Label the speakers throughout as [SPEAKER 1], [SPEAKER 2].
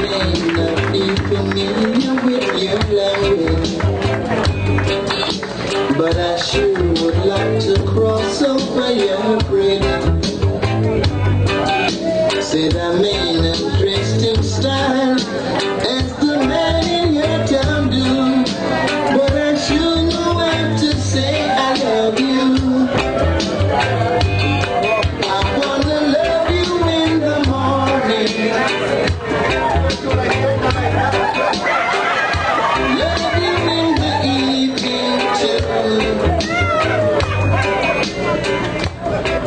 [SPEAKER 1] may not be familiar with your language, but I sure would like to cross over your bridge. Said I'm in a dressed style as the man in your town do, but I sure know how to say I love you. I wanna love you in the morning, love you in the evening too,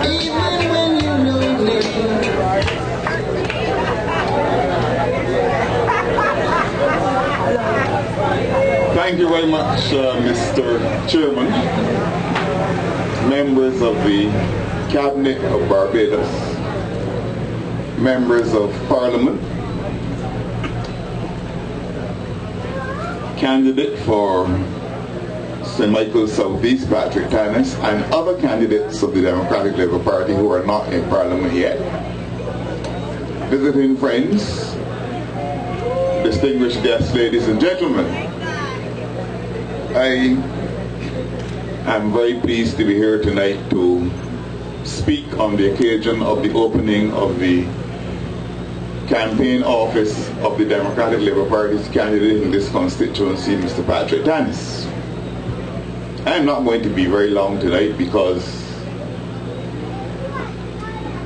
[SPEAKER 1] even when you're lonely.
[SPEAKER 2] Thank you very much, Mr. Chairman, members of the Cabinet of Barbados, members of Parliament, candidate for St. Michael's Southeast, Patrick Tannis, and other candidates of the Democratic Labour Party who are not in Parliament yet, visiting friends, distinguished guests, ladies and gentlemen. I am very pleased to be here tonight to speak on the occasion of the opening of the campaign office of the Democratic Labour Party's candidate in this constituency, Mr. Patrick Tannis. I am not going to be very long tonight because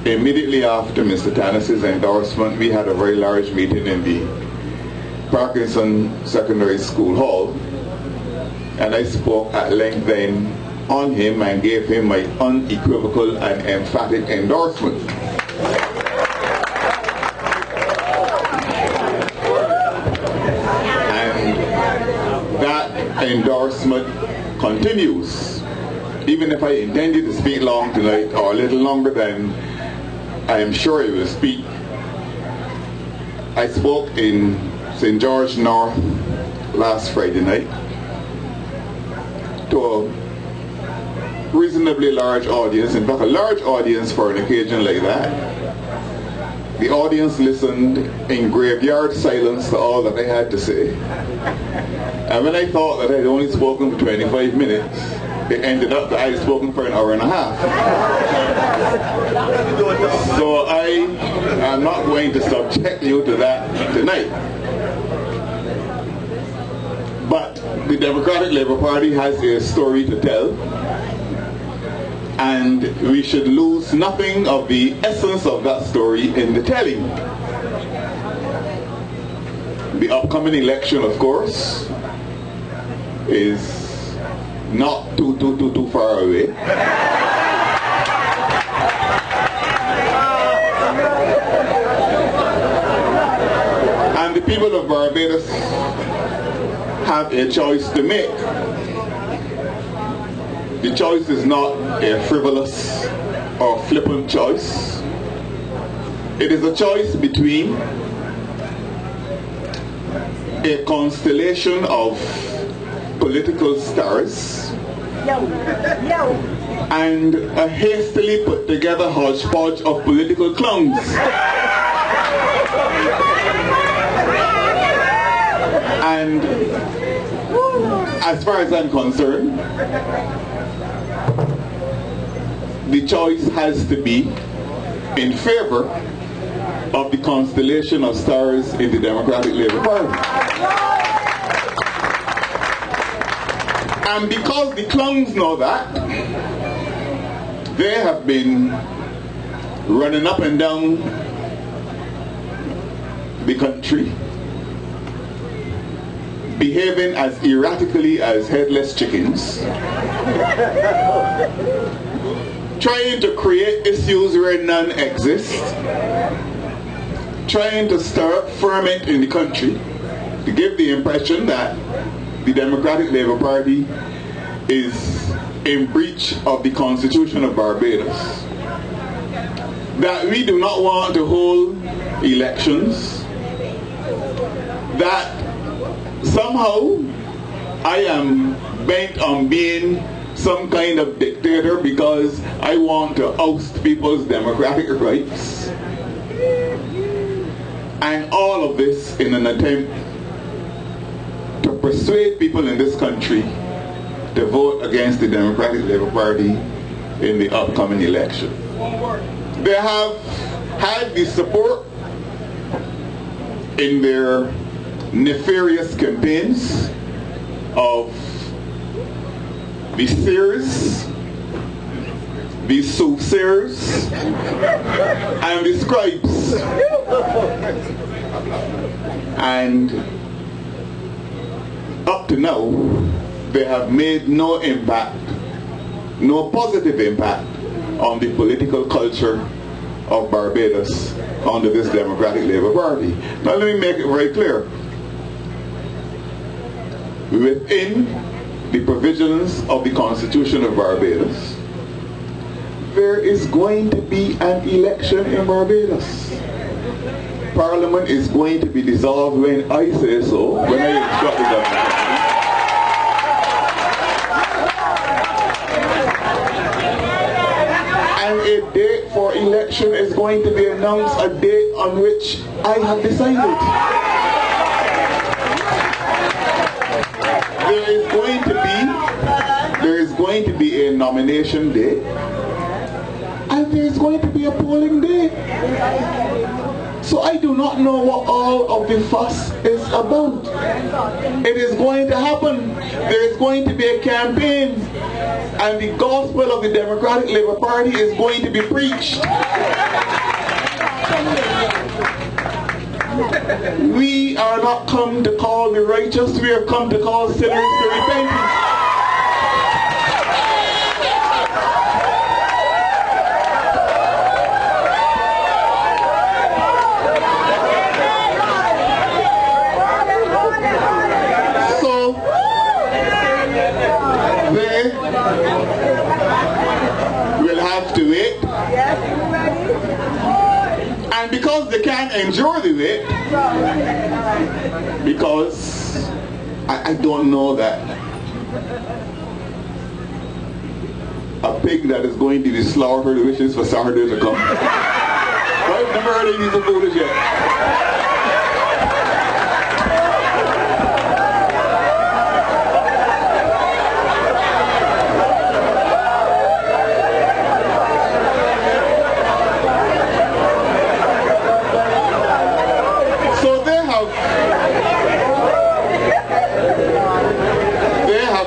[SPEAKER 2] immediately after Mr. Tannis's endorsement, we had a very large meeting in the Parkinson Secondary School Hall, and I spoke at length then on him and gave him my unequivocal and emphatic endorsement. And that endorsement continues. Even if I intended to speak long tonight, or a little longer than I am sure I will speak, I spoke in St. George North last Friday night to a reasonably large audience, in fact a large audience for an occasion like that. The audience listened in graveyard silence to all that I had to say. And when I thought that I had only spoken for 25 minutes, it ended up that I had spoken for an hour and a half. So I am not going to subject you to that tonight. But the Democratic Labour Party has a story to tell, and we should lose nothing of the essence of that story in the telling. The upcoming election, of course, is not too far away. And the people of Barbados have a choice to make. The choice is not a frivolous or flippant choice. It is a choice between a constellation of political stars and a hastily put together hodgepodge of political clowns. And as far as I'm concerned, the choice has to be in favor of the constellation of stars in the Democratic Labour Party. And because the clowns know that, they have been running up and down the country, behaving as erratically as headless chickens, trying to create issues where none exist, trying to stir up ferment in the country to give the impression that the Democratic Labour Party is in breach of the Constitution of Barbados, that we do not want to hold elections, that somehow I am bent on being some kind of dictator because I want to oust people's democratic rights, And all of this in an attempt to persuade people in this country to vote against the Democratic Labour Party in the upcoming election. They have had the support in their nefarious campaigns of the seers, the soothsayers, and the scribes. And up to now, they have made no impact, no positive impact on the political culture of Barbados under this Democratic Labour Party. Now let me make it very clear. Within the provisions of the Constitution of Barbados, there is going to be an election in Barbados. Parliament is going to be dissolved when I say so, when I instruct the government. And a date for election is going to be announced, a date on which I have decided. There is going to be a nomination day, and there is going to be a polling day. So I do not know what all of the fuss is about. It is going to happen. There is going to be a campaign, and the gospel of the Democratic Labour Party is going to be preached. We are not come to call the righteous, we have come to call sinners to repentance. To wait, and because they can't endure the wait, because I don't know that a pig that is going to be slaughtered wishes for Saturday to come. I've never heard any so foolish yet.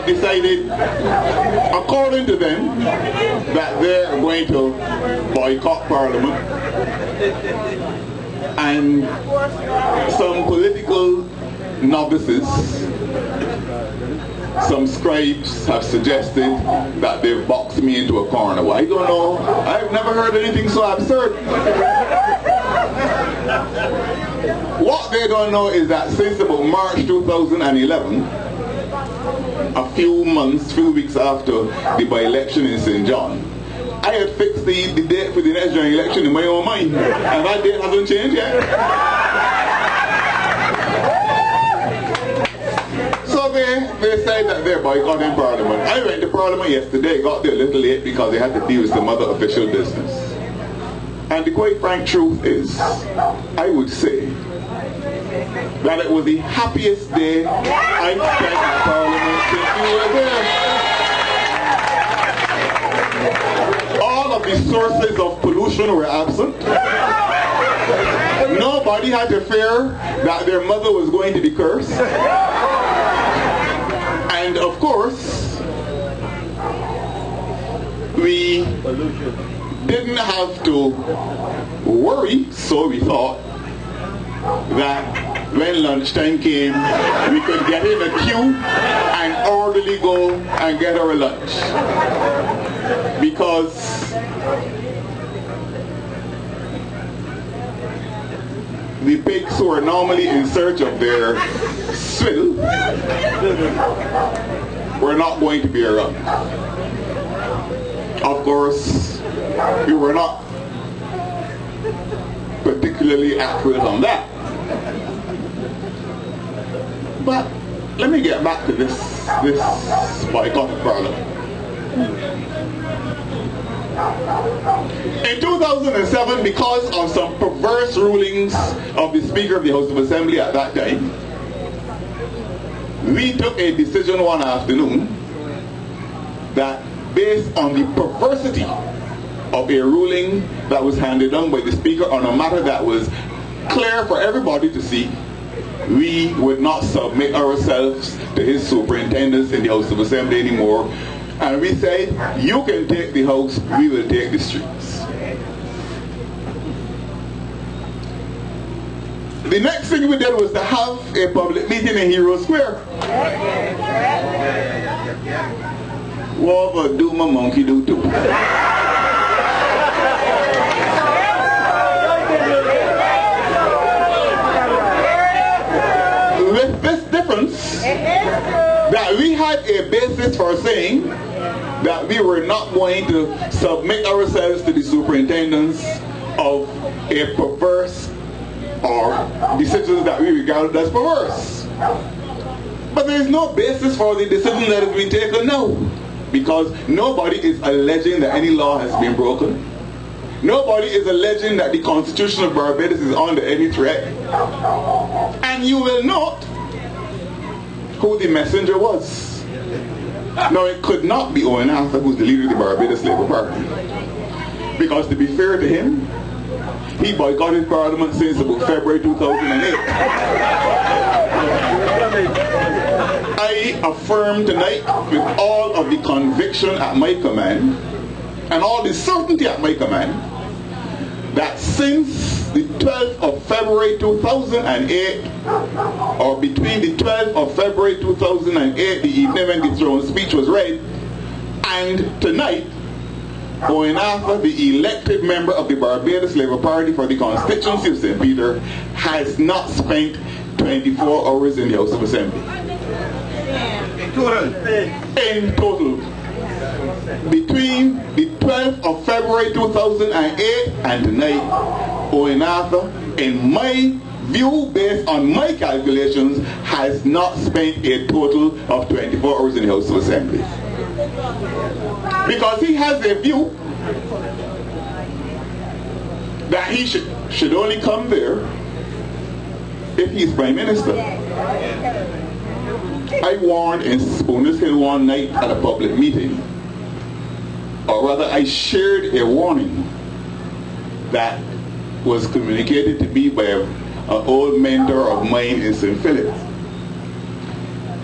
[SPEAKER 2] Decided, according to them, that they're going to boycott Parliament, and some political novices, some scribes have suggested that they've boxed me into a corner. Well, I don't know, I've never heard anything so absurd. What they don't know is that since about March 2011, a few weeks after the by-election in St. John, I had fixed the date for the next general election in my own mind, and that date hasn't changed yet. So they said that they're boycotting Parliament. I went to Parliament yesterday, got there a little late because they had to deal with some other official business. And the quite frank truth is, I would say that it was the happiest day I spent in Parliament since we were there. All of the sources of pollution were absent. Nobody had to fear that their mother was going to be cursed. And of course, we didn't have to worry, so we thought, that when lunchtime came, we could get in a queue and orderly go and get our lunch. Because the pigs who are normally in search of their swill were not going to be around. Of course, we were not particularly accurate on that. But let me get back to this boycott of Parliament. In 2007, because of some perverse rulings of the Speaker of the House of Assembly at that time, we took a decision one afternoon that, based on the perversity of a ruling that was handed down by the Speaker on a matter that was clear for everybody to see, we would not submit ourselves to his superintendence in the House of Assembly anymore. And we said, you can take the House, we will take the streets. The next thing we did was to have a public meeting in Hero Square. What do my monkey do too? With this difference, that we had a basis for saying that we were not going to submit ourselves to the superintendence of a perverse or decisions that we regarded as perverse. But there is no basis for the decision that has been taken now, because nobody is alleging that any law has been broken. Nobody is alleging that the Constitution of Barbados is under any threat. And you will note who the messenger was. Now, it could not be Owen Arthur, who's the leader of the Barbados Labour Party, because to be fair to him, he boycotted Parliament since about February 2008. I affirm tonight, with all of the conviction at my command and all the certainty at my command, that since the 12th of February 2008, or between the 12th of February 2008, the evening when the throne speech was read, and tonight, Owen Arthur, the elected member of the Barbados Labour Party for the constituency of St. Peter, has not spent 24 hours in the House of Assembly. In total. Between the 12th of February 2008 and tonight, Owen Arthur, in my view, based on my calculations, has not spent a total of 24 hours in the House of Assembly. Because he has a view that he should only come there if he's Prime Minister. I warned in Spooners Hill one night at a public meeting, or rather I shared a warning that was communicated to me by an old mentor of mine in St. Philip.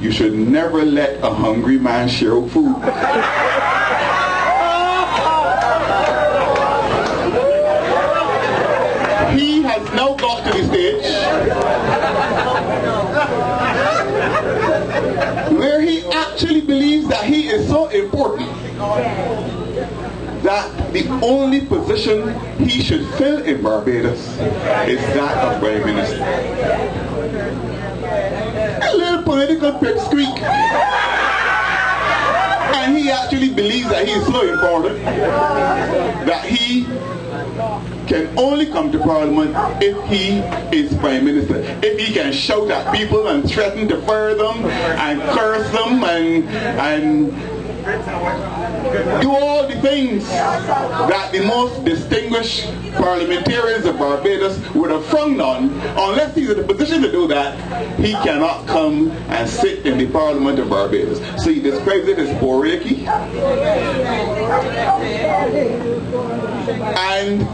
[SPEAKER 2] You should never let a hungry man share food. He has now got to the stage where he actually believes that he is so important that the only position he should fill in Barbados is that of Prime Minister. A little political pipsqueak. And he actually believes that he is so important that he can only come to Parliament if he is Prime Minister. If he can shout at people and threaten to fire them and curse them and do all the things that the most distinguished parliamentarians of Barbados would have frowned on. Unless he's in a position to do that, he cannot come and sit in the Parliament of Barbados. So he describes it as poraki. And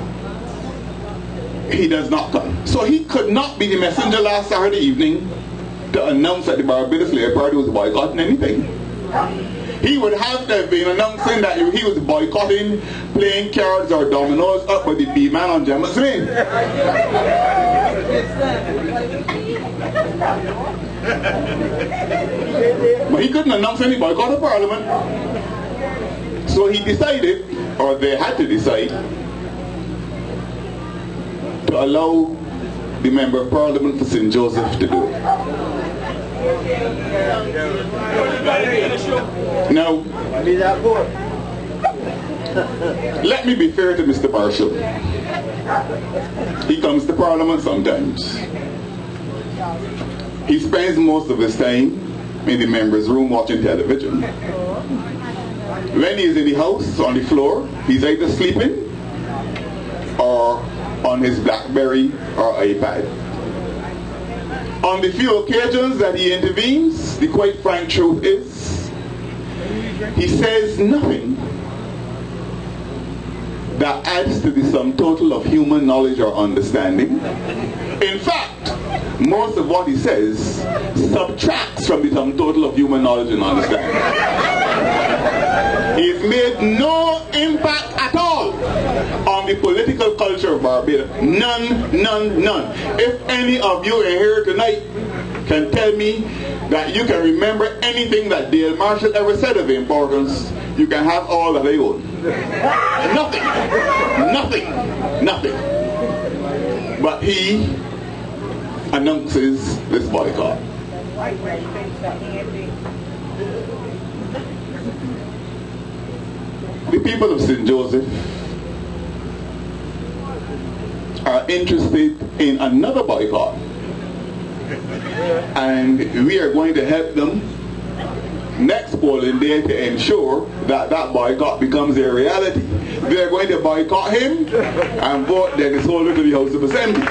[SPEAKER 2] he does not come. So he could not be the messenger last Saturday evening to announce that the Barbados Labour Party was boycotting anything. He would have to have been announcing that he was boycotting playing cards or dominoes up with the B-man on Gemma's Lane. But he couldn't announce any boycott of Parliament. So he decided, or they had to decide, to allow the Member of Parliament for St. Joseph to do it. Now, let me be fair to Mr. Marshall. He comes to Parliament sometimes. He spends most of his time in the members' room watching television. When he's in the house, on the floor, he's either sleeping or on his BlackBerry or iPad. On the few occasions that he intervenes, the quite frank truth is, he says nothing that adds to the sum total of human knowledge or understanding. In fact, most of what he says subtracts from the sum total of human knowledge and understanding. He's made no impact at all on the political culture of Barbados. None, none, none. If any of you in here tonight can tell me that you can remember anything that Dale Marshall ever said of importance, you can have all that I own. Nothing. Nothing. Nothing. But he announces this boycott. The people of St. Joseph are interested in another boycott, and we are going to help them next polling day to ensure that that boycott becomes a reality. They are going to boycott him and vote Dennis Holder to the House of Assembly.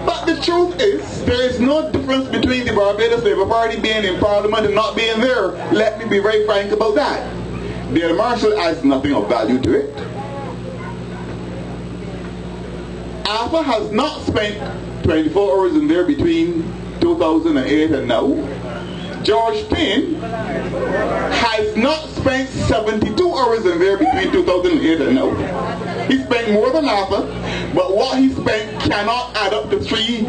[SPEAKER 2] But the truth is, there is no difference between the Barbados Labour Party being in Parliament and not being there. Let me be very frank about that. Dale Marshall adds nothing of value to it. Alpha has not spent 24 hours in there between 2008 and now. George Payne has not spent 72 hours in there between 2008 and now. He spent more than Alpha, but what he spent cannot add up to 3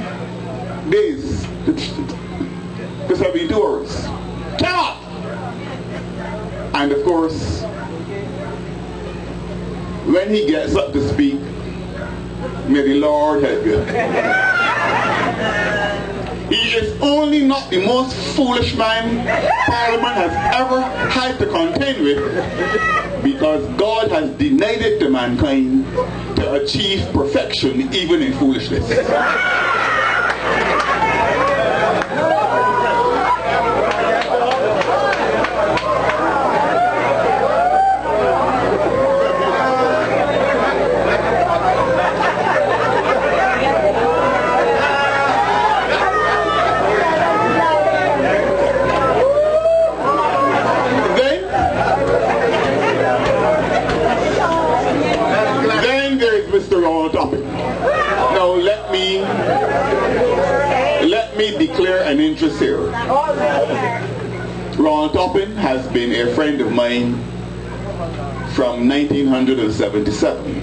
[SPEAKER 2] days, to 72 hours. Cannot! And of course, when he gets up to speak, may the Lord help you. He is only not the most foolish man Parliament has ever had to contend with, because God has denied it to mankind to achieve perfection even in foolishness. Now let me declare an interest here. Ron Toppin has been a friend of mine from 1977,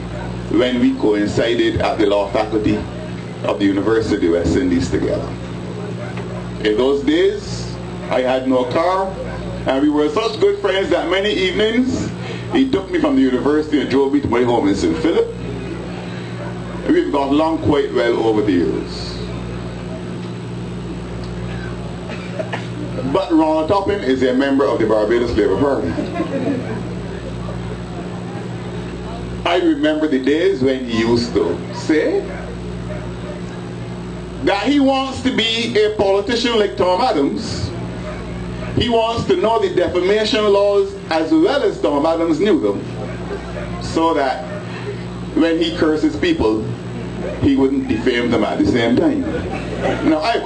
[SPEAKER 2] when we coincided at the law faculty of the University of West Indies together. In those days, I had no car, and we were such good friends that many evenings he took me from the university and drove me to my home in St. Philip. We've got along quite well over the years. But Ronald Toppin is a member of the Barbados Labour Party. I remember the days when he used to say that he wants to be a politician like Tom Adams. He wants to know the defamation laws as well as Tom Adams knew them, so that when he curses people, he wouldn't defame them at the same time. Now, I've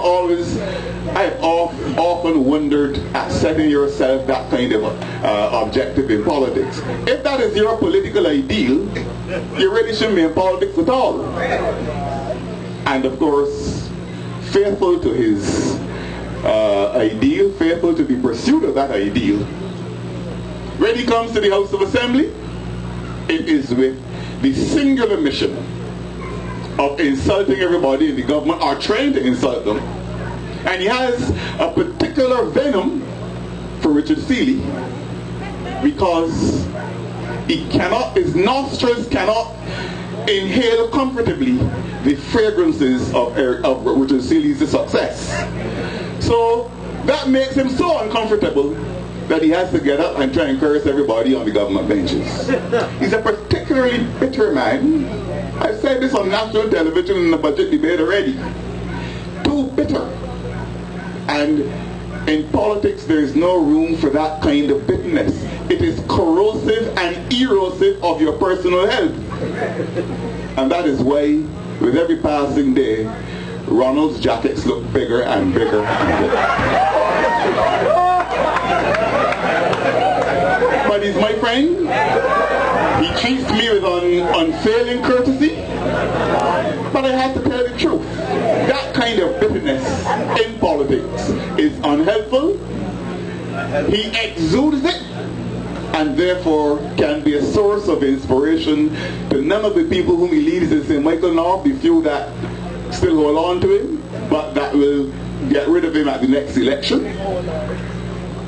[SPEAKER 2] often wondered at setting yourself that kind of objective in politics. If that is your political ideal, you really shouldn't be in politics at all. And of course, faithful to his ideal, faithful to the pursuit of that ideal, when he comes to the House of Assembly, it is with the singular mission of insulting everybody in the government, or trying to insult them. And he has a particular venom for Richard Seeley, because his nostrils cannot inhale comfortably the fragrances of Richard Seeley's success. So that makes him so uncomfortable that he has to get up and try and curse everybody on the government benches. He's a particularly bitter man. I've said this on national television in the budget debate already. Too bitter. And In politics, there is no room for that kind of bitterness. It is corrosive and erosive of your personal health. And that is why, with every passing day, Ronald's jackets look bigger and bigger and bigger. But he's my friend. He treats me with unfailing courtesy. But I have to tell the truth. That kind of bitterness in politics is unhelpful. He exudes it, and therefore can be a source of inspiration to none of the people whom he leads in St. Michael North, the few that still hold on to him, but that will get rid of him at the next election.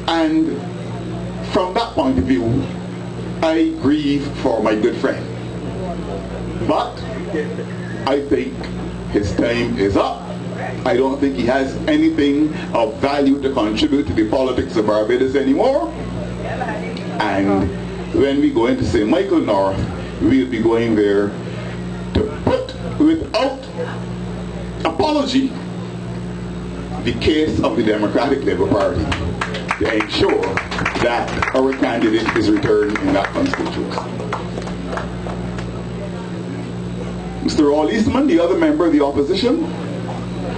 [SPEAKER 2] And from that point of view, I grieve for my good friend. But I think his time is up. I don't think he has anything of value to contribute to the politics of Barbados anymore. And when we go into St. Michael North, we'll be going there to put, without apology, the case of the Democratic Labour Party to ensure that our candidate is returned in that constituency. Mr. Roll Eastman, the other member of the opposition,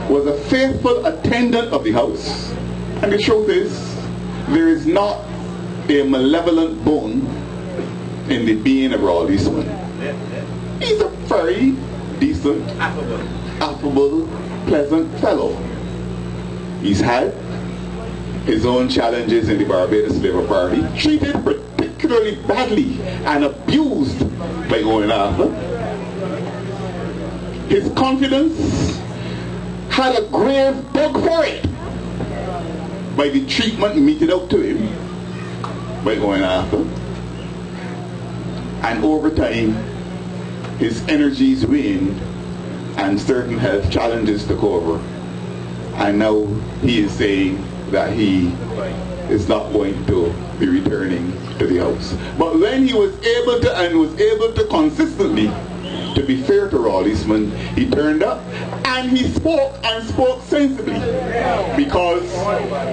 [SPEAKER 2] was a faithful attendant of the House. And the truth is, there is not a malevolent bone in the being of Roll Eastman. He's a very decent, affable, pleasant fellow. He's had his own challenges in the Barbados Labour Party, treated particularly badly and abused by Owen Arthur. His confidence had a grave bug for it by the treatment meted out to him by Owen Arthur. And over time, his energies waned and certain health challenges took over. And now he is saying that he is not going to be returning to the House. But when he was able to, and was able to consistently, to be fair to Roll Eastman, he turned up and he spoke, and spoke sensibly. Because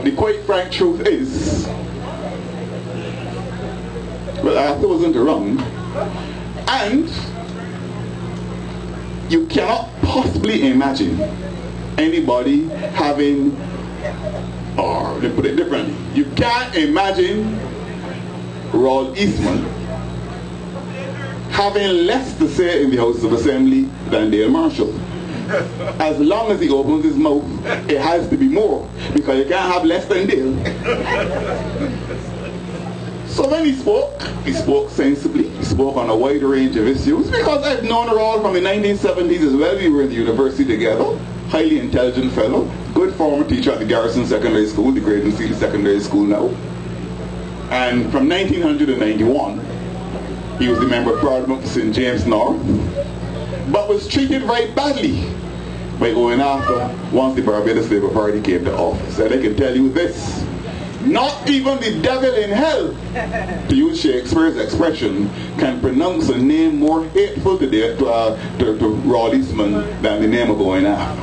[SPEAKER 2] the quite frank truth is, well, Arthur wasn't wrong, and you cannot possibly imagine anybody having, or to put it differently, you can't imagine Roll Eastman having less to say in the House of Assembly than Dale Marshall. As long as he opens his mouth, it has to be more, because you can't have less than Dale. So when he spoke sensibly. He spoke on a wide range of issues, because I've known Roll from the 1970s as well. We were in the university together. Highly intelligent fellow, good former teacher at the Garrison Secondary School, the Graydon Sealy Secondary School now. And from 1991, he was the member of Parliament for St. James North, but was treated very badly by Owen Arthur once the Barbados Labour Party came to office. And I can tell you this, not even the devil in hell, to use Shakespeare's expression, can pronounce a name more hateful to Roll Eastman than the name of Owen Arthur.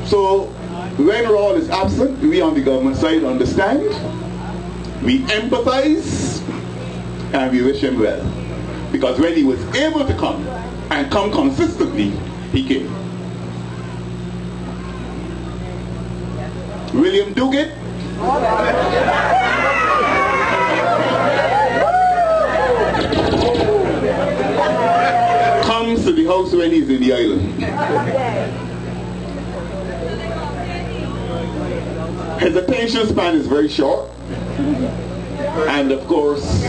[SPEAKER 2] So when Roll is absent, we on the government side understand, we empathize, and we wish him well. Because when he was able to come, and come consistently, he came. William Duguid, comes to the House when he's in the island. His attention span is very short, and of course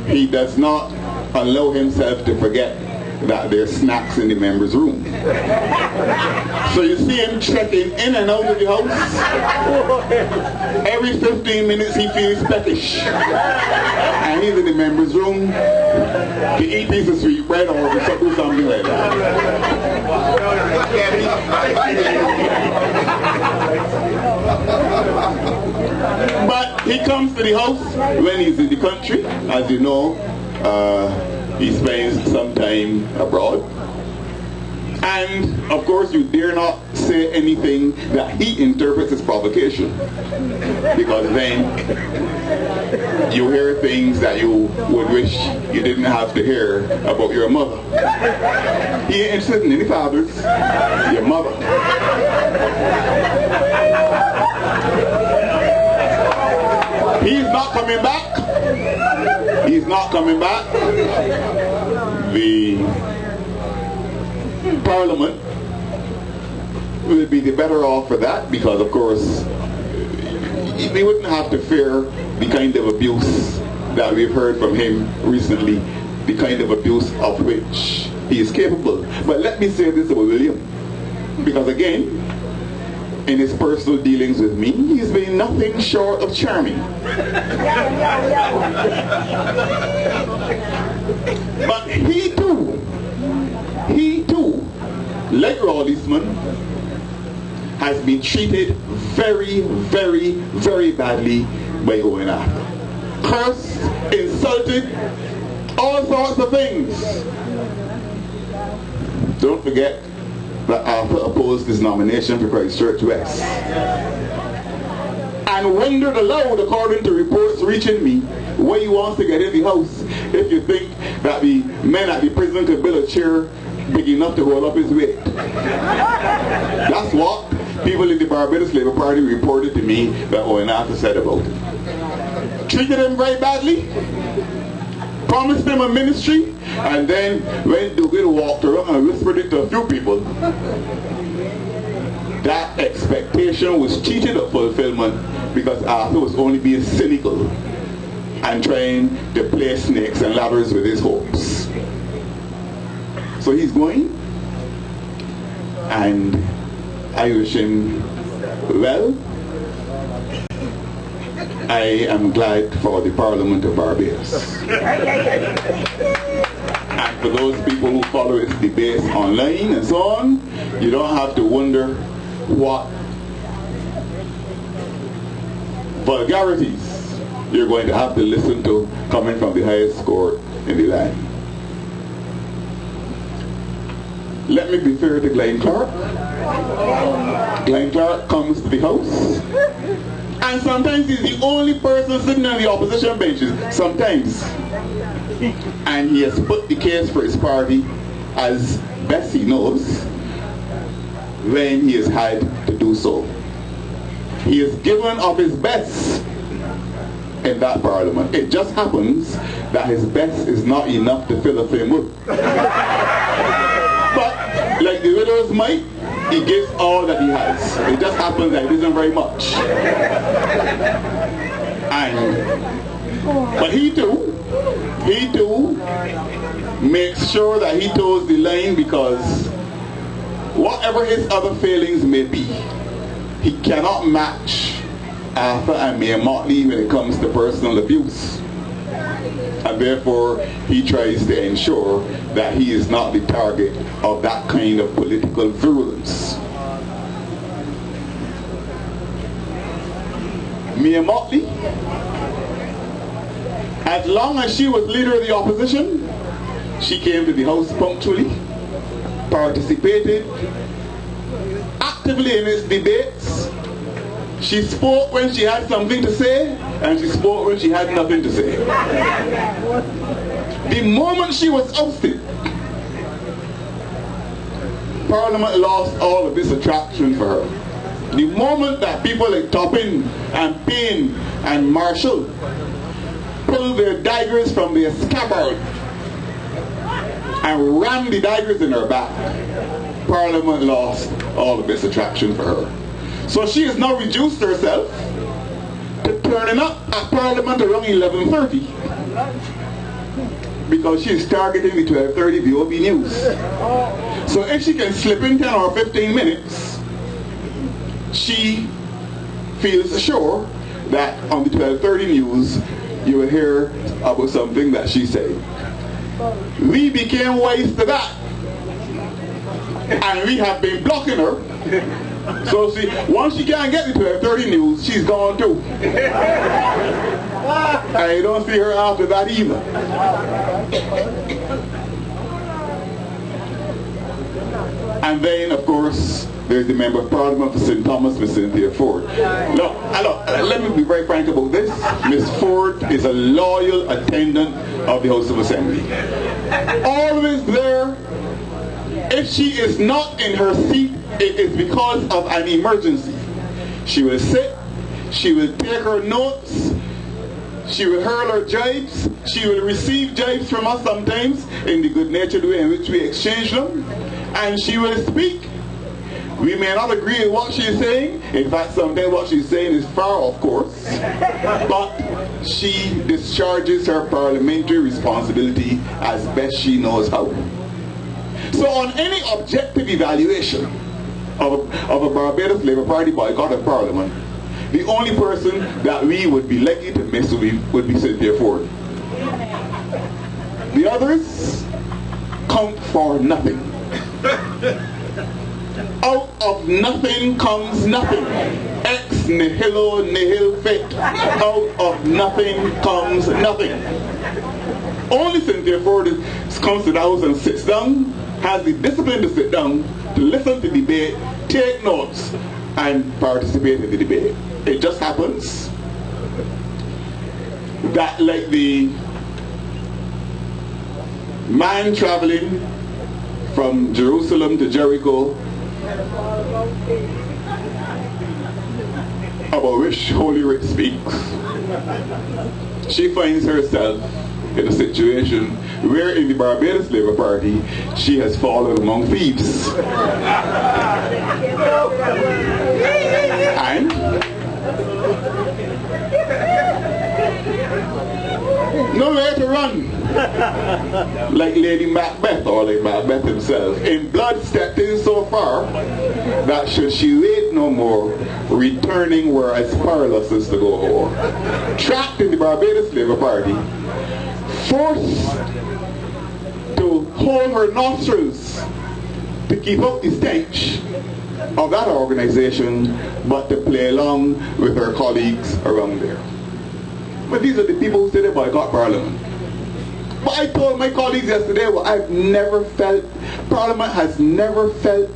[SPEAKER 2] he does not allow himself to forget that there's snacks in the members' room. So you see him checking in and out of the house. Every 15 minutes he feels peckish, and he's in the members' room to eat a piece of sweet bread or to do something like that. But he comes to the house when he's in the country. As you know, he spends some time abroad. And of course you dare not say anything that he interprets as provocation, because then you hear things that you would wish you didn't have to hear about your mother. He ain't interested in any fathers, your mother. He's not coming back. He's not coming back. The Parliament will be the better off for that, because of course we wouldn't have to fear the kind of abuse that we've heard from him recently, the kind of abuse of which he is capable. But let me say this about William, because again, in his personal dealings with me, he's been nothing short of charming. But he too, like Rawl Eastman, has been treated very, very, very badly by Owen Arthur. Cursed, insulted, all sorts of things. Don't forget that Arthur opposed his nomination for Christchurch West, and wondered aloud, according to reports reaching me, why he wants to get in the house if you think that the men at the prison could build a chair big enough to hold up his weight. That's what people in the Barbados Labour Party reported to me that Owen Arthur said about it. Treated him very badly, promised him a ministry, and then when Dougal walked around and whispered it to a few people, that expectation was cheated of fulfillment, because Arthur was only being cynical and trying to play snakes and ladders with his hopes. So he's going, and I wish him well. I am glad for the Parliament of Barbados. And for those people who follow its debates online and so on, you don't have to wonder what vulgarities you're going to have to listen to coming from the highest court in the land. Let me be fair to Glenn Clark. Glenn Clark comes to the House, and sometimes he's the only person sitting on the opposition benches. Sometimes. And he has put the case for his party as best he knows when he has had to do so. He has given of his best in that Parliament. It just happens that his best is not enough to fill a framework. But like the widow's mite, he gives all that he has. It just happens that it isn't very much. But he too makes sure that he toes the line, because whatever his other failings may be, he cannot match Arthur and Mayor Motley when it comes to personal abuse. And therefore he tries to ensure that he is not the target of that kind of political virulence. Mayor Motley, as long as she was leader of the opposition, she came to the House punctually, participated actively in its debates. She spoke when she had something to say, and she spoke when she had nothing to say. The moment she was ousted, Parliament lost all of this attraction for her. The moment that people like Toppin and Payne and Marshall pulled their daggers from their scabbard and rammed the daggers in her back, Parliament lost all of its attraction for her. So she has now reduced herself to turning up at Parliament around 11:30, because she is targeting the 12:30 VOB news. So if she can slip in 10 or 15 minutes, she feels sure that on the 12:30 news you will hear about something that she said. We became wise to that, and we have been blocking her. So see, once she can't get the 12:30 news, she's gone too. And you don't see her after that either. And then, of course, there's the Member of Parliament for St. Thomas, Miss Cynthia Ford. Look, let me be very frank about this. Miss Ford is a loyal attendant of the House of Assembly. Always there. If she is not in her seat, it is because of an emergency. She will sit, she will take her notes, she will hurl her jibes, she will receive jibes from us sometimes in the good-natured way in which we exchange them, and she will speak. We may not agree with what she's saying. In fact, sometimes what she's saying is far off course. But she discharges her parliamentary responsibility as best she knows how. So on any objective evaluation of a Barbados Labour Party boycott of Parliament, the only person that we would be likely to miss would be Cynthia Ford. The others count for nothing. Out of nothing comes nothing. Ex nihilo nihil fit. Out of nothing comes nothing. Only Cynthia Ford comes to the house and sits down, has the discipline to sit down, to listen to debate, take notes, and participate in the debate. It just happens that, like the man traveling from Jerusalem to Jericho, about which Holy Writ speaks, she finds herself in a situation where in the Barbados Labour Party she has fallen among thieves. And nowhere to run. Like Lady Macbeth, or like Macbeth himself, in blood stepped in so far that should she wait no more, returning were as perilous as to go o'er. Trapped in the Barbados Labour Party, forced to hold her nostrils to keep up the stench of that organization, but to play along with her colleagues around there. But these are the people who say they boycott Parliament. But I told my colleagues yesterday, well, I've never felt, Parliament has never felt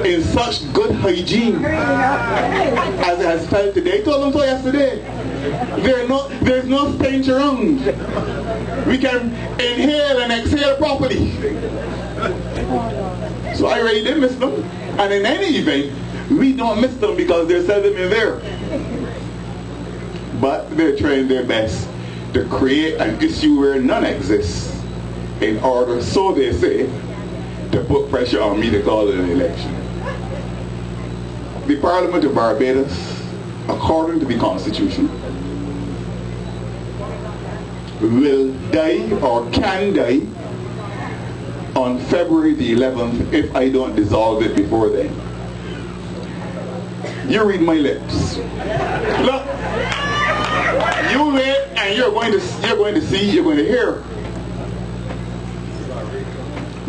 [SPEAKER 2] in such good hygiene as it has felt today. I told them so yesterday. There's no stench around. We can inhale and exhale properly. So I really did miss them. And in any event, we don't miss them because they're seldom in there. But they're trying their best to create an issue where none exists in order, so they say, to put pressure on me to call it an election. The Parliament of Barbados, according to the Constitution, will die or can die on February the 11th if I don't dissolve it before then. You read my lips. Look, you wait and you're going to see, you're going to hear.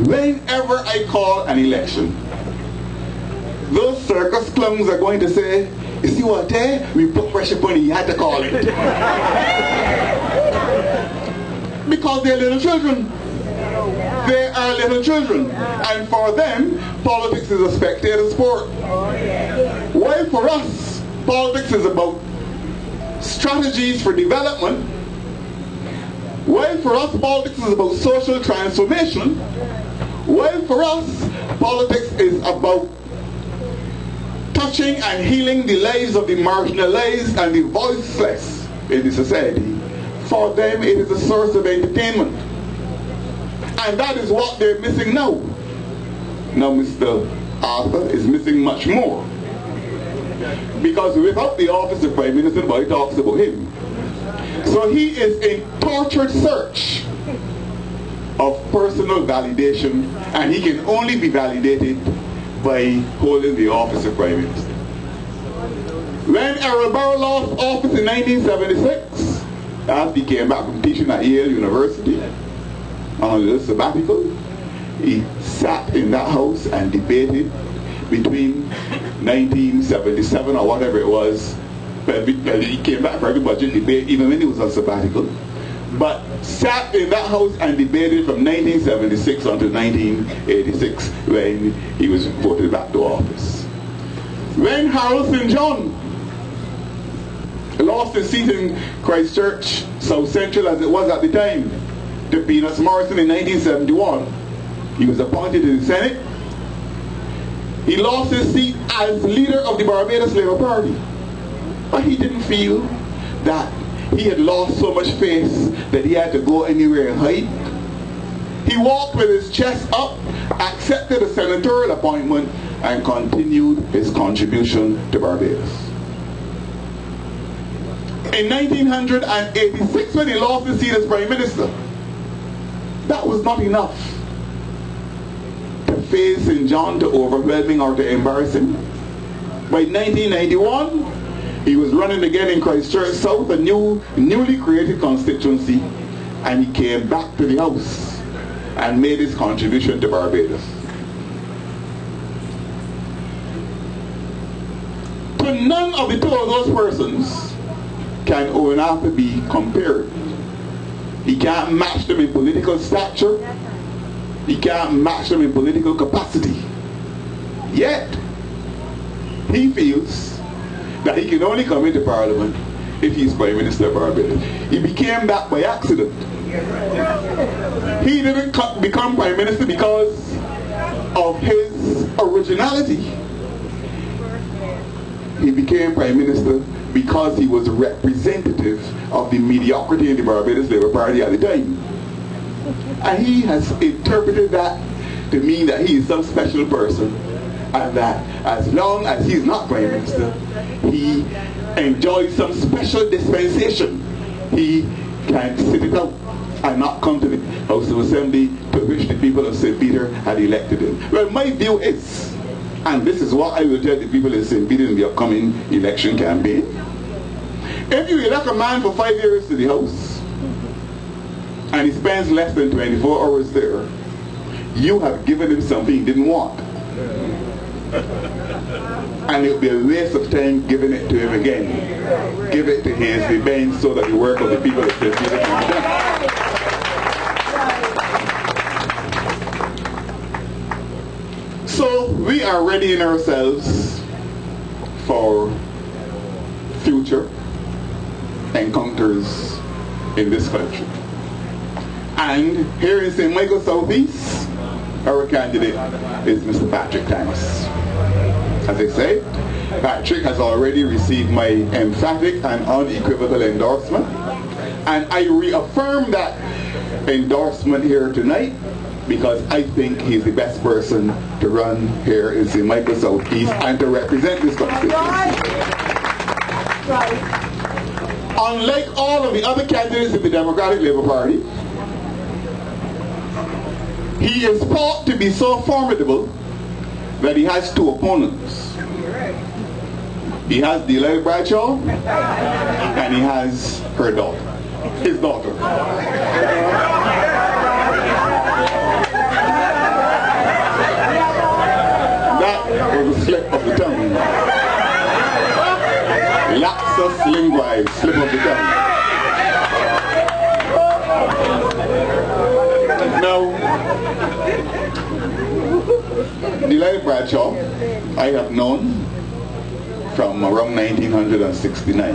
[SPEAKER 2] Whenever I call an election, those circus clowns are going to say, you see what, we put pressure upon you had to call it. Because they're little children. They are little children. And for them, politics is a spectator sport. While for us, politics is about strategies for development. While for us, politics is about social transformation. While for us, politics is about touching and healing the lives of the marginalized and the voiceless in the society. For them, it is a source of entertainment. And that is what they're missing now. Now Mr. Arthur is missing much more. Because without the office of Prime Minister, nobody talks about him. So he is in tortured search of personal validation, and he can only be validated by holding the office of Prime Minister. When Errol Barrow lost office in 1976, after he came back from teaching at Yale University on a little sabbatical, he sat in that house and debated between 1977 or whatever it was. He came back for every budget debate, even when he was on sabbatical, but sat in that house and debated from 1976 until 1986 when he was voted back to office. When Harold St. John lost his seat in Christchurch, South Central as it was at the time, to Peanuts Morrison in 1971, he was appointed to the Senate. He lost his seat as leader of the Barbados Labour Party. But he didn't feel that he had lost so much face that he had to go anywhere and hide. He walked with his chest up, accepted a senatorial appointment, and continued his contribution to Barbados. In 1986, when he lost his seat as Prime Minister, that was not enough to phase St. John to overwhelming or to embarrass him. By 1991, he was running again in Christchurch South, a newly created constituency, and he came back to the House and made his contribution to Barbados. To none of the two of those persons can Owen Arthur be compared. He can't match them in political stature. He can't match them in political capacity. Yet, he feels that he can only come into Parliament if he's Prime Minister of Barbados. He became that by accident. He didn't become Prime Minister because of his originality. He became Prime Minister because he was a representative of the mediocrity in the Barbados Labour Party at the time. And he has interpreted that to mean that he is some special person, and that as long as he is not Prime Minister, he enjoys some special dispensation. He can sit it out and not come to the House of Assembly to which the people of St. Peter had elected him. Well, my view is, and this is what I will tell the people in St. Peter in the upcoming election campaign, if you elect a man for 5 years to the House and he spends less than 24 hours there, you have given him something he didn't want. And it would be a waste of time giving it to him again. Give it to his remains so that the work of the people of St. Peter can be done. So we are readying ourselves for future encounters in this country. And here in St. Michael Southeast, our candidate is Mr. Patrick Thomas. As I say, Patrick has already received my emphatic and unequivocal endorsement, and I reaffirm that endorsement here tonight because I think he's the best person to run here in St. Michael Southeast and to represent this constituency. Unlike all of the other candidates in the Democratic Labour Party, he is thought to be so formidable that he has two opponents. He has Delilah Bradshaw and he has her daughter, his daughter. That was a slip of the tongue. Lapsus linguae, slip of the tongue. Now, Delilah Bradshaw, I have known from around 1969.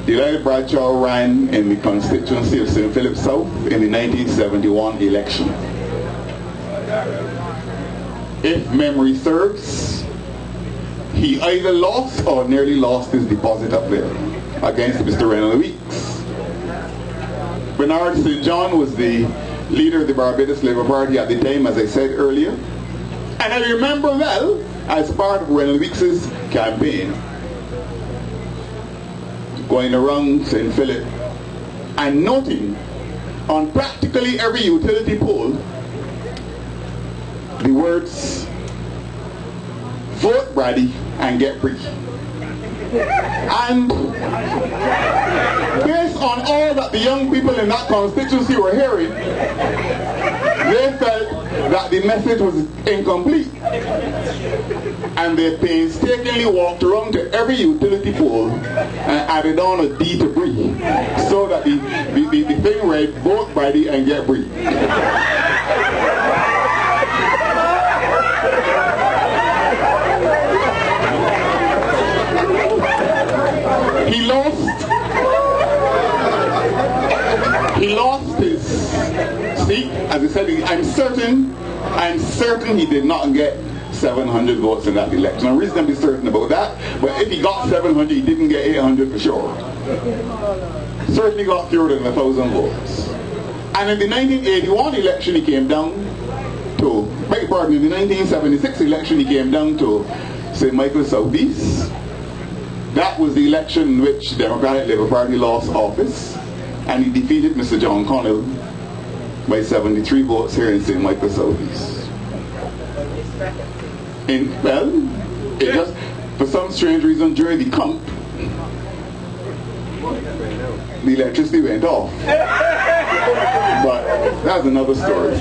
[SPEAKER 2] Delilah Bradshaw ran in the constituency of St. Philip South in the 1971 election. If memory serves, he either lost or nearly lost his deposit up there against Mr. Reynold Weeks. Bernard St. John was the leader of the Barbados Labour Party at the time, as I said earlier. And I remember well, as part of Reynold Weeks' campaign, going around St. Philip and noting on practically every utility pole the words, "Vote Brady and get free." And based on all that the young people in that constituency were hearing, they felt that the message was incomplete. And they painstakingly walked around to every utility pole and added on a D to Bree, so that the thing read, vote Brady and get Bree. He lost his seat. As I said, I'm certain he did not get 700 votes in that election. I'm reasonably certain about that, but if he got 700, he didn't get 800 for sure. Certainly got fewer than 1,000 votes. And in the 1981 election, he came down to, in the 1976 election, he came down to St. Michael Southeast. That was the election in which the Democratic Labour Party lost office, and he defeated Mr. John Connell by 73 votes here in St. Michael Southeast. It just, for some strange reason, during the count, the electricity went off. But that's another story.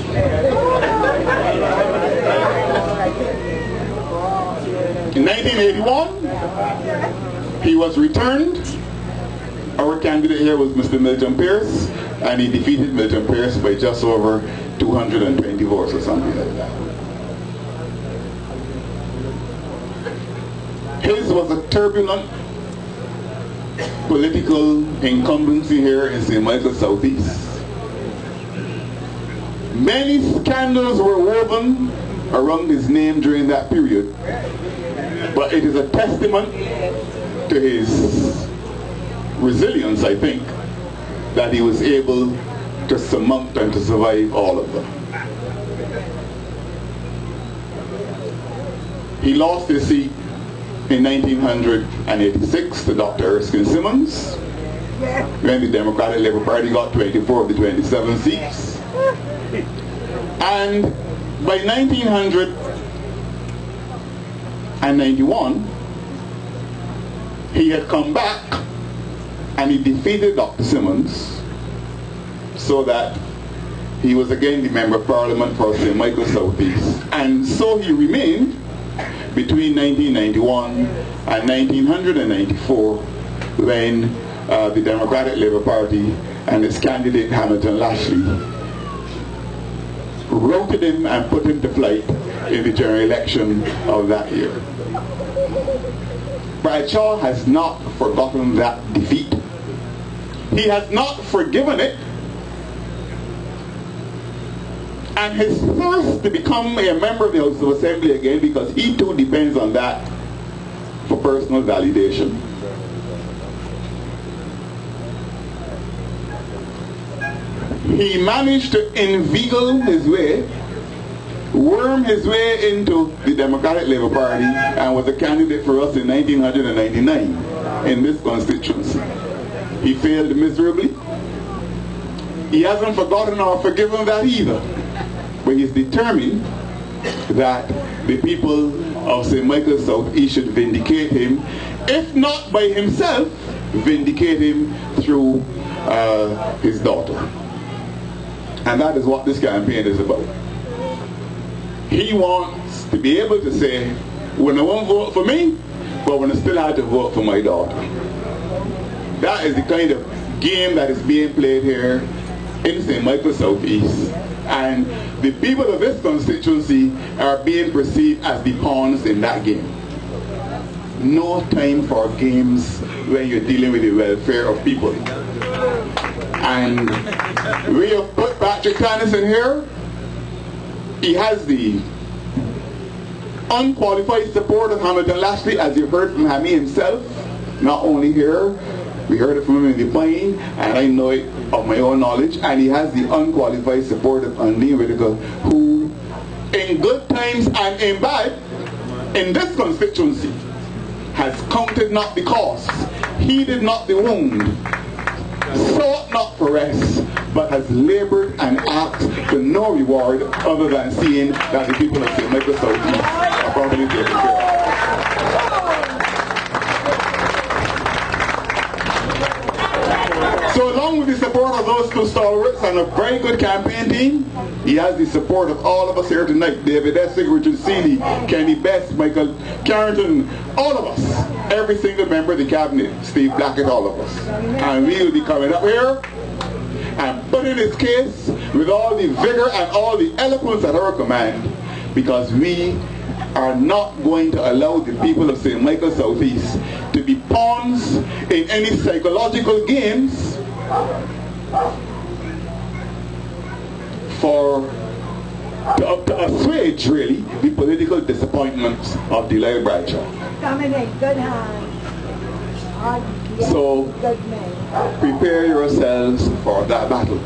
[SPEAKER 2] In 1981, he was returned. Our candidate here was Mr. Milton Pierce, and he defeated Milton Pierce by just over 220 votes or something like that. His was a turbulent political incumbency here in St. Michael Southeast. Many scandals were woven around his name during that period, but it is a testament to his resilience, I think, that he was able to surmount and to survive all of them. He lost his seat in 1986 to Dr. Erskine Simmons, when the Democratic Labour Party got 24 of the 27 seats. And by 1991, he had come back and he defeated Dr. Simmons, so that he was again the Member of Parliament for St. Michael Southeast. And so he remained between 1991 and 1994, when the Democratic Labour Party and its candidate Hamilton Lashley routed him and put him to flight in the general election of that year. Bradshaw has not forgotten that defeat. He has not forgiven it. And his thirst to become a member of the House of Assembly again, because he too depends on that for personal validation. He managed to inveigle his way, worm his way into the Democratic Labour Party, and was a candidate for us in 1999 in this constituency. He failed miserably. He hasn't forgotten or forgiven that either. But he's determined that the people of St. Michael South East should vindicate him, if not by himself, vindicate him through his daughter. And that is what this campaign is about. He wants to be able to say, when I won't vote for me, but when I still have to vote for my daughter. That is the kind of game that is being played here in St. Michael South East. And the people of this constituency are being perceived as the pawns in that game. No time for games when you're dealing with the welfare of people. And we have put Patrick Tannis in here. He has the unqualified support of Hamilton Lashley, as you heard from Hammy himself, not only here. We heard it from him in the Pine, and I know it of my own knowledge. And he has the unqualified support of Undine Whittaker, who, in good times and in bad, in this constituency, has counted not the cost, heeded not the wound, sought not for rest, but has labored and asked for no reward other than seeing that the people of St. Michael South East are properly taken care of. along with the support of those two stalwarts and a very good campaign team, he has the support of all of us here tonight. David Essig, Richard Seeley, Kenny Best, Michael Carrington, all of us. Every single member of the cabinet, Steve Blackett, all of us. And we will be coming up here and putting his case with all the vigor and all the eloquence at our command, because we are not going to allow the people of St. Michael Southeast to be pawns in any psychological games to assuage, really, the political disappointments of Delisle Bradshaw.
[SPEAKER 3] Dominic, good hand.
[SPEAKER 2] So, prepare yourselves for that battle.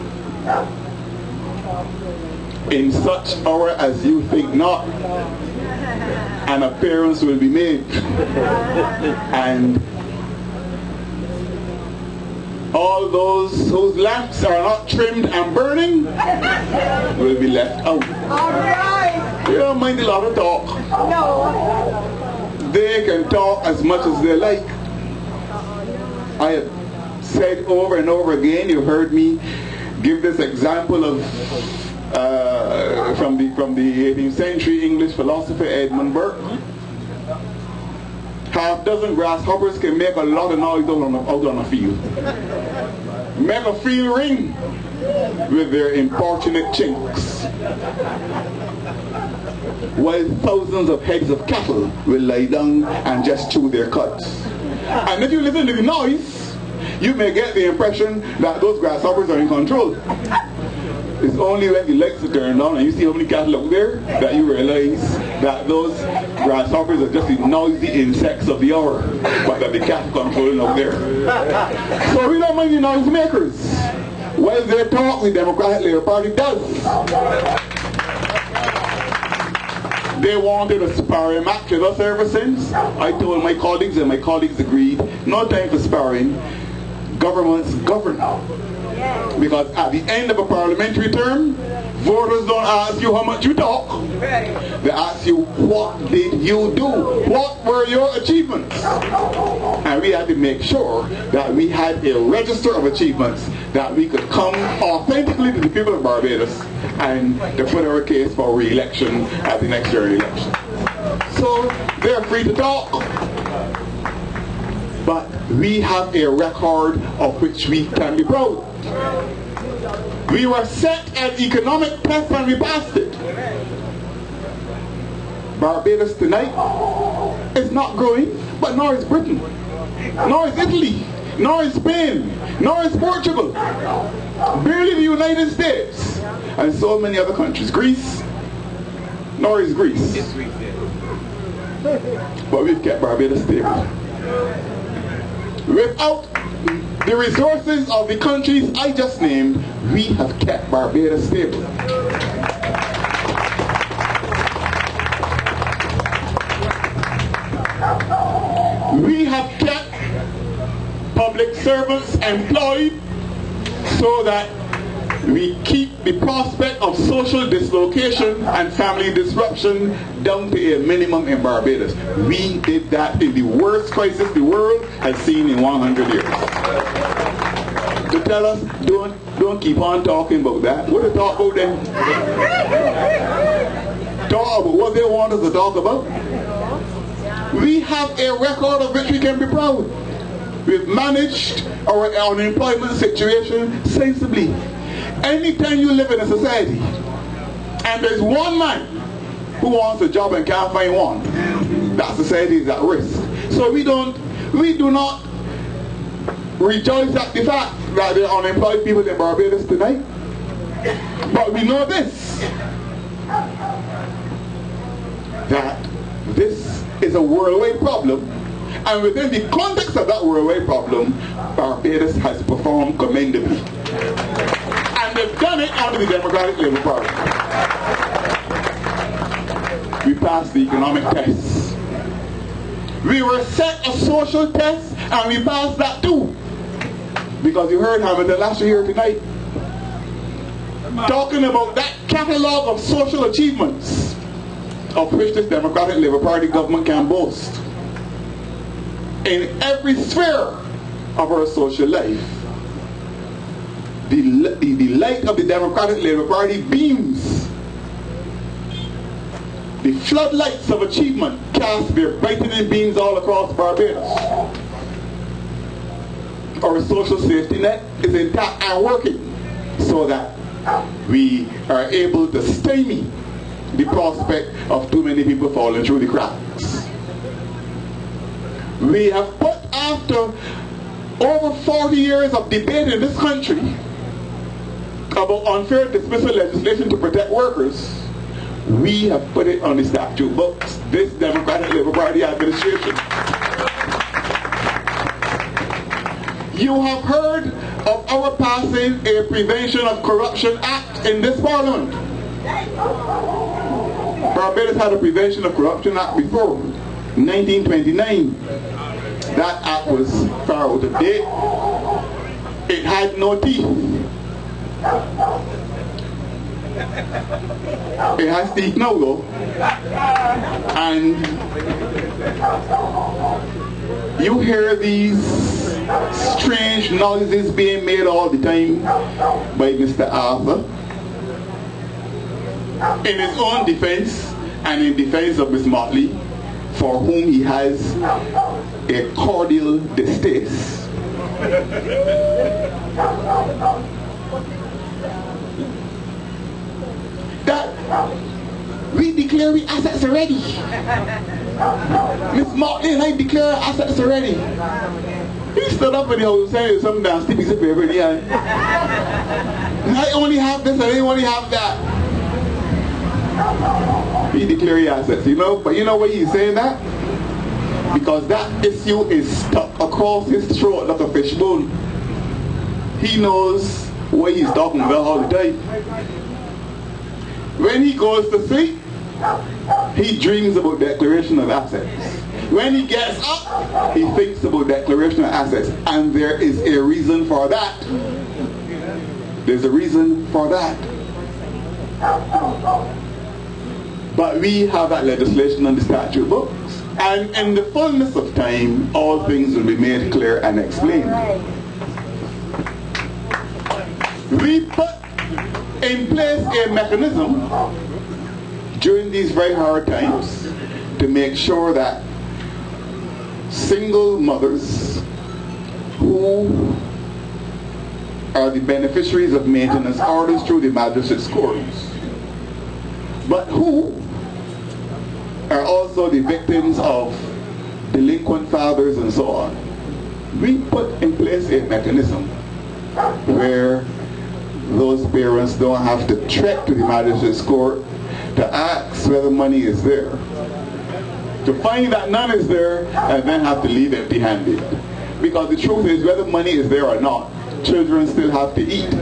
[SPEAKER 2] In such hour as you think not, an appearance will be made. And all those whose lamps are not trimmed and burning will be left out.
[SPEAKER 3] All right.
[SPEAKER 2] You don't mind a lot of talk.
[SPEAKER 3] No.
[SPEAKER 2] They can talk as much as they like. I have said over and over again, you heard me give this example of from the 18th century English philosopher Edmund Burke. Half dozen grasshoppers can make a lot of noise out on a field. Make a field ring with their importunate chinks, while thousands of heads of cattle will lie down and just chew their cuds. And if you listen to the noise, you may get the impression that those grasshoppers are in control. It's only when the lights are turned on and you see how many cattle out there that you realize that those grasshoppers are just the noisy insects of the hour, but that the cattle controlling out there. So we don't mind the noise makers. While they talk, the Democratic Labour Party does. They wanted a sparring match with us ever since. I told my colleagues, and my colleagues agreed, no time for sparring. Governments govern. Because at the end of a parliamentary term, voters don't ask you how much you talk. They ask you, what did you do? What were your achievements? And we had to make sure that we had a register of achievements that we could come authentically to the people of Barbados and to put our case for re-election at the next year election. So they're free to talk. But we have a record of which we can be proud. We were set an economic test and we passed it. Barbados tonight is not growing, but nor is Britain, nor is Italy, nor is Spain, nor is Portugal, barely the United States, and so many other countries. Greece, nor is Greece. But we've kept Barbados stable. Without the resources of the countries I just named, we have kept Barbados stable. We have kept public servants employed so that we keep the prospect of social dislocation and family disruption down to a minimum in Barbados. We did that in the worst crisis the world has seen in 100 years. To tell us, don't keep on talking about that. What do they talk about then? Talk about what they want us to talk about. We have a record of which we can be proud. We've managed our unemployment situation sensibly. Anytime you live in a society and there's one man who wants a job and can't find one, that society is at risk. So we do not rejoice at the fact that there are unemployed people in Barbados tonight. But we know this, that this is a worldwide problem, and within the context of that worldwide problem, Barbados has performed commendably. And they've done it under the Democratic Labour Party. We passed the economic test. We were set a social test, and we passed that too. Because you heard Hamilton last year tonight talking about that catalogue of social achievements of which this Democratic Labour Party government can boast in every sphere of our social life. the light of the Democratic Labour Party beams. The floodlights of achievement cast their brightening beams all across Barbados. Our social safety net is intact and working so that we are able to stymie the prospect of too many people falling through the cracks. We have put, after over 40 years of debate in this country about unfair dismissal legislation to protect workers, we have put it on the statute books, this Democratic Labour Party administration. You have heard of our passing a Prevention of Corruption Act in this Parliament. Barbados had a Prevention of Corruption Act before, 1929. That act was far out of date. It had no teeth. It has teeth now though. And you hear these strange noises being made all the time by Mr. Arthur in his own defense and in defense of Miss Motley, for whom he has a cordial distaste. That we declare we assets already. Miss Motley and I declare assets already. He stood up in the house saying something down, stick piece of paper in the hand. I only have this and I only have that. He declare he assets, you know, but you know why he's saying that? Because that issue is stuck across his throat like a fishbone. He knows what he's talking about all the time. When he goes to sleep, he dreams about declaration of assets. When he gets up, he thinks about declaration of assets. And there is a reason for that. There's a reason for that. But we have that legislation on the statute books. And in the fullness of time, all things will be made clear and explained. We put in place a mechanism during these very hard times to make sure that single mothers who are the beneficiaries of maintenance orders through the magistrate's courts, but who are also the victims of delinquent fathers and so on, we put in place a mechanism where those parents don't have to trek to the magistrate's court to ask whether money is there, to find that none is there, and then have to leave empty-handed. Because the truth is, whether money is there or not, children still have to eat.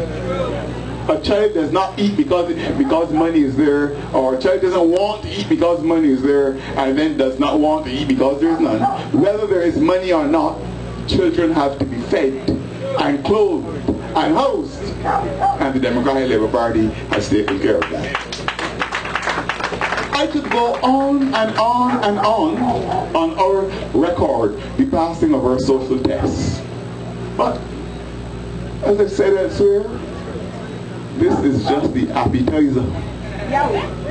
[SPEAKER 2] A child does not eat because money is there, or a child doesn't want to eat because money is there, and then does not want to eat because there is none. Whether there is money or not, children have to be fed and clothed and housed, and the Democratic Labour Party has taken care of that. I could go on and on and on our record, the passing of our social tests. But, as I said elsewhere, this is just the appetizer.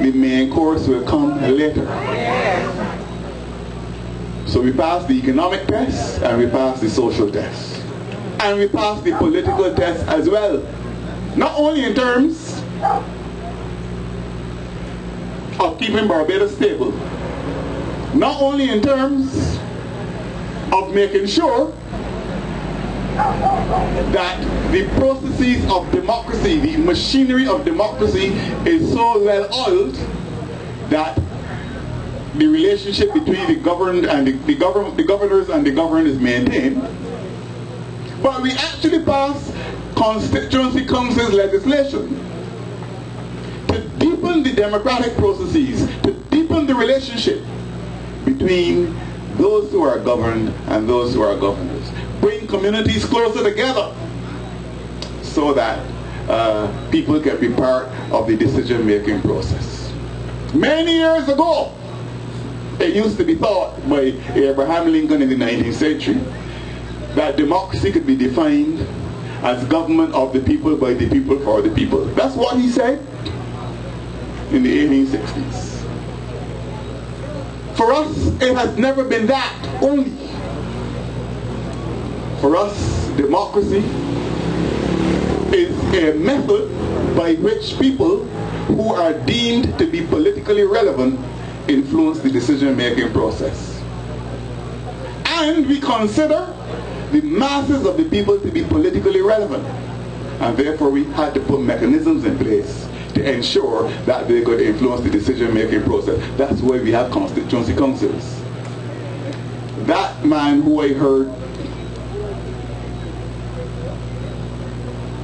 [SPEAKER 2] The main course will come later. So we pass the economic test, and we pass the social test. And we pass the political test as well. Not only in terms of keeping Barbados stable, not only in terms of making sure that the processes of democracy, the machinery of democracy is so well oiled that the relationship between the governed and the governors and the governed is maintained, but we actually pass constituency councils legislation to deepen the democratic processes, to deepen the relationship between those who are governed and those who are governors. Bring communities closer together so that people can be part of the decision-making process. Many years ago, it used to be thought by Abraham Lincoln in the 19th century that democracy could be defined as government of the people, by the people, for the people. That's what he said in the 1860s. For us, it has never been that only. For us, democracy is a method by which people who are deemed to be politically relevant influence the decision-making process. And we consider the masses of the people to be politically relevant. And therefore we had to put mechanisms in place to ensure that they could influence the decision-making process. That's why we have constituency councils. That man who I heard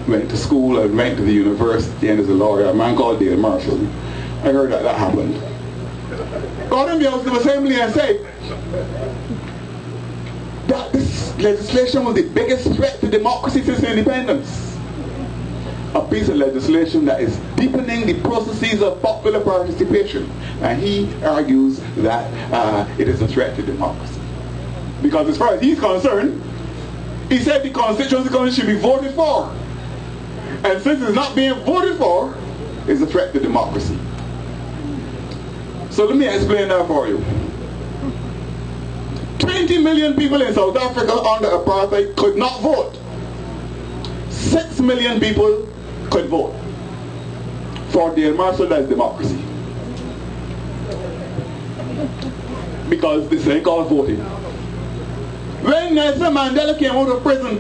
[SPEAKER 2] went to school and went to the university and is a lawyer, a man called Dale Marshall. I heard that happened. Got him out to the assembly and said that this legislation was the biggest threat to democracy since independence. A piece of legislation that is deepening the processes of popular participation. And he argues that it is a threat to democracy. Because as far as he's concerned, he said the constituency council should be voted for. And since it's not being voted for, it's a threat to democracy. So let me explain that for you. 20 million people in South Africa under apartheid could not vote. 6 million people could vote. For Dale Marshall, that's democracy. Because this ain't called voting. When Nelson Mandela came out of prison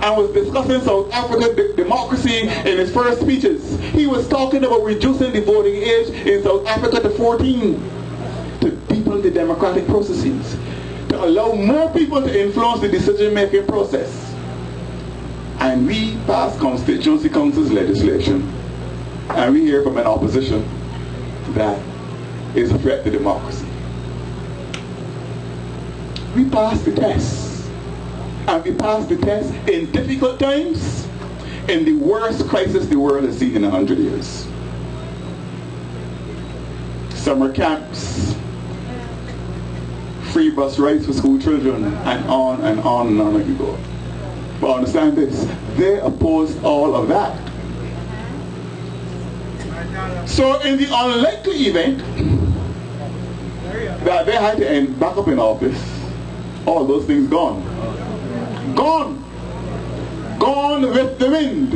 [SPEAKER 2] and was discussing South African democracy in his first speeches, he was talking about reducing the voting age in South Africa to 14 to deepen the democratic processes, to allow more people to influence the decision-making process. And we pass constituency councils legislation, and we hear from an opposition that is a threat to democracy. We pass the test, and we pass the test in difficult times, in the worst crisis the world has seen in 100 years. Summer camps, free bus rides for school children, and on and on and on you go. But understand this, they opposed all of that. So in the unlikely event that they had to end back up in office, all those things gone. Gone. Gone with the wind.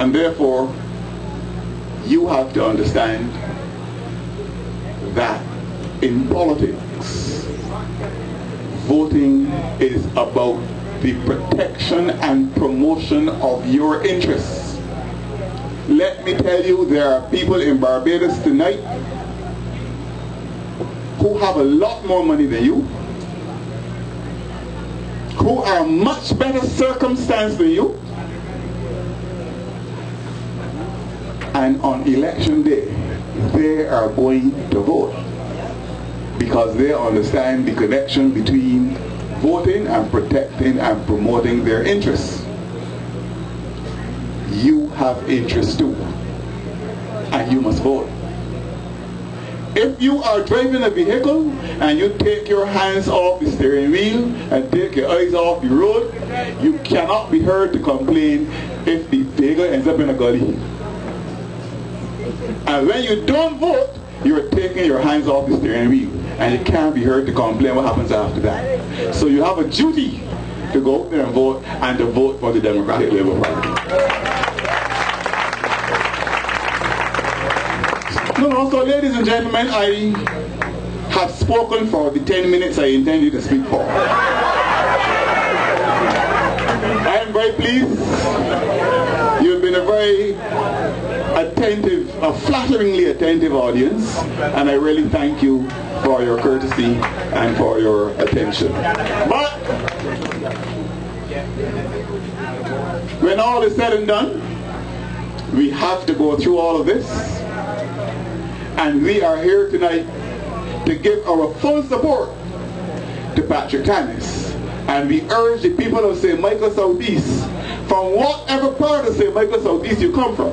[SPEAKER 2] And therefore, you have to understand that in politics, voting is about the protection and promotion of your interests. Let me tell you, there are people in Barbados tonight who have a lot more money than you, who are much better circumstanced than you, and on election day they are going to vote because they understand the connection between voting and protecting and promoting their interests. You have interests too, and you must vote. If you are driving a vehicle and you take your hands off the steering wheel and take your eyes off the road, you cannot be heard to complain if the vehicle ends up in a gully. And when you don't vote, you're taking your hands off the steering wheel, and you can't be heard to complain what happens after that. So you have a duty to go out there and vote, and to vote for the Democratic Labour Party. So ladies and gentlemen, I have spoken for the 10 minutes I intended to speak for. I am very pleased. You've been a very attentive, a flatteringly attentive audience, and I really thank you for your courtesy and for your attention. But when all is said and done, we have to go through all of this, and we are here tonight to give our full support to Patrick Tanis, and we urge the people of St. Michael Southeast, from whatever part of St. Michael Southeast you come from,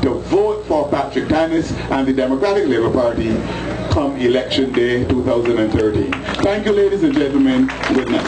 [SPEAKER 2] to vote for Patrick Tanis and the Democratic Labour Party come election day 2013. Thank you, ladies and gentlemen. Good night.